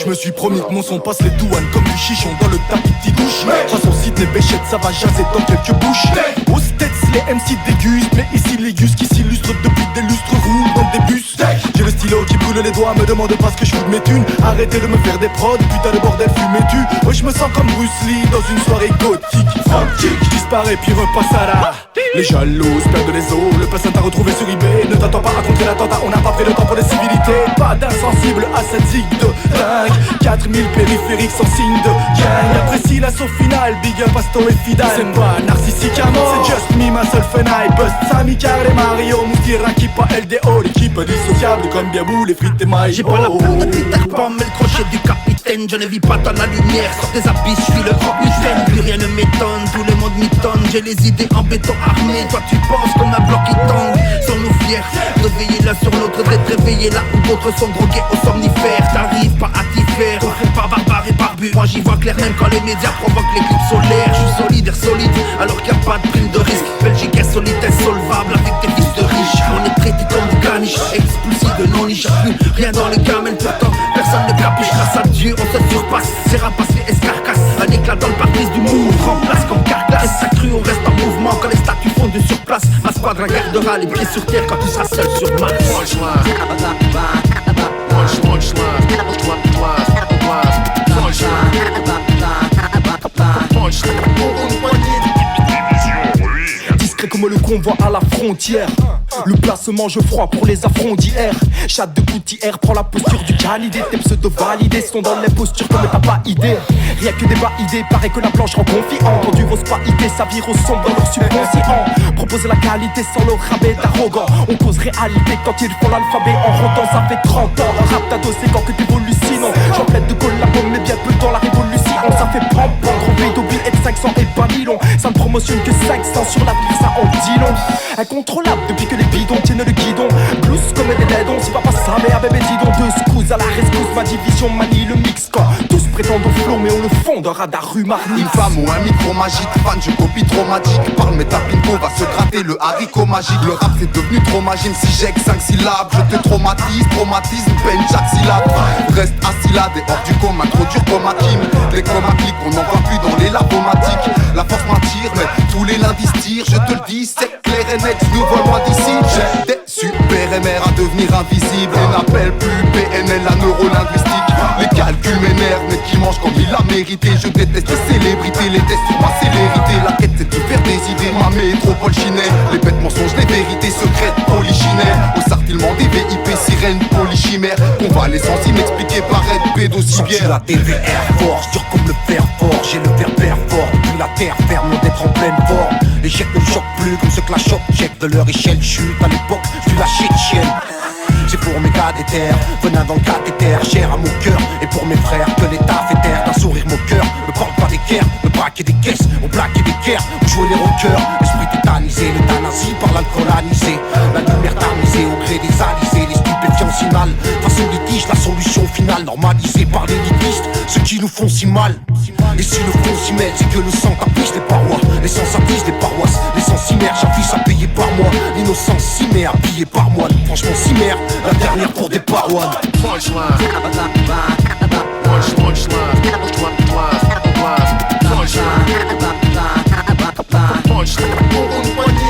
Je me suis promis que mon son passe les douanes comme du chichon dans le tapis de douche. Façon Sydney Béchette, ça va jaser dans quelques bouches. Aux States, les MC dégustent, mais ici les gus qui s'illustrent depuis des lustres roulent dans des bus. J'ai le stylo qui brûle les doigts, me demande pas ce que je fous de mes thunes. Arrêtez de me faire des prods, putain de bordel fumez-tu. Ouais, je me sens comme Bruce Lee dans une soirée gothique. Je disparais puis repasse à la. Les jalouses perdent les os, le placenta retrouvé sur eBay. Ne t'attends pas à contrer l'attentat, on n'a pas pris le temps pour les civilités. Pas d'insensible à cette zig de dingue. 4000 périphériques sans signe de gang. Apprécie l'assaut final, big up Asto et Fidal. C'est pas narcissique à mort, c'est just me, ma seule fenaille. Bust Sami, Carle, Mario, Moustira, Kipa, LDO. L'équipe dissociable comme Biabou, les frites et mailles. J'ai pas la peau de Peter Pan, mais le crochet du capitaine. Je ne vis pas dans la lumière, sors des abysses, je suis le grand mitaine. Plus rien ne m'étonne, tout le monde m'étonne. J'ai les idées en béton armé. Toi tu penses comme un bloc qui tangue. Sommes-nous fiers de veiller l'un sur l'autre, d'être réveillés là où d'autres sont drogués aux somnifères. T'arrives pas à t'y faire, on fait pas barbare et barbu. Moi j'y vois clair même quand les médias provoquent l'éclipse solaire. Je suis solidaire, solide, alors qu'il n'y a pas de prime de risque. Belgique est solide, insolvable avec des fils de riches. On est traité comme des caniches, expulsés de non-niche. Plus rien dans les gamelles, pourtant personne ne capiche. Grâce à Dieu on se surpasse, c'est rapace les escarcasses. Un éclat dans le pare-brise du move, remplace comme carglass. Et ça crue, on reste en mouvement quand les statues font du surplace. Ma squadre gardera les pieds sur terre quand tu seras seul sur Mars. Discret comme le convoi à la frontière. Le placement je froid pour les affronts d'hier. Chatte de gouttière prend la posture du canidé. Tes pseudo-validés sont dans les postures comme t'as pas idée. Rien que des bas idées, paraît que la planche rend confiant. Entendu vos pas idées, ça vire au sombre dans leur subconscient. Propose la qualité sans le rabais d'arrogant. On cause réalité quand ils font l'alphabet en rôdant. Ça fait 30 ans, rap t'adossé quand que t'évolues sinon. J'en plaide de collabo mais bien peu dans la révolution. Ça fait prendre trop d'oubli et de 500 et pas milon. Ça ne promotionne que 500 sur la vie, ça en dit long. Incontrôlable depuis que les bidons tiennent le guidon. Blues comme des dédons, c'est pas ça mais à bébé dis donc. Deux secousses à la rescousse, ma division manie le mix quand tous prétendent au flow mais on le fond d'un radar rhumatique. Une femme ou un micro magique, fan je copie traumatique. Parle mais ta pinko va se gratter le haricot magique. Le rap c'est devenu trop magique, si j'ai que 5 syllabes je te traumatise, traumatisme, peine chaque syllabe. Reste assis là, des hors du commun, trop dur comme un team. Les comas cliquent, on n'en voit plus dans les labomatiques. La force m'attire mais tous les lundis tirent. Je te le dis, c'est clair et net, nous vol loin d'ici. J'ai des super MR à devenir invisible. Et n'appelle plus PNL la neurolinguistique. Les calculs m'énervent mais qui mangent comme il a mérité. Je déteste les célébrités, les tests sur ma célérité. La quête c'est de faire des idées, ma métropole chinaise. Les bêtes mensonges, les vérités secrètes polychinaires. Au sartilement des VIP, sirènes polychimères. Convalescence inexpliquée par être pédocibière. La TVR force, dur comme le fer fort. J'ai le verre fort, puis la terre ferme d'être en pleine forme. Les chèques ne me choquent plus comme ceux que la choc check de leur échelle. Chute à l'époque, je la shit chienne. C'est pour mes gars des terres, venin dans le cathéter, cher à mon cœur. Et pour mes frères, que l'état fait taire, d'un sourire mon cœur. Ne parle pas des guerres, me braquer des caisses, on braquer des guerres, on jouer les rockers. Esprit tétanisé, l'euthanasie par l'alcool anisé. La lumière tamisée au gré des alizés, les stupéfiants signal. Face au litige, la solution finale, normalisée par les litistes, ceux qui nous font si mal. Et si le fond s'y mêle, c'est que le sang tapisse les parois. Les sangs s'attissent les paroisses, les sangs s'immergent, j'affiche à payer par mois. L'innocence s'y met, habillé par moine. Franchement s'y merde, la dernière pour des parois. Punchline. Punchline. Punchline.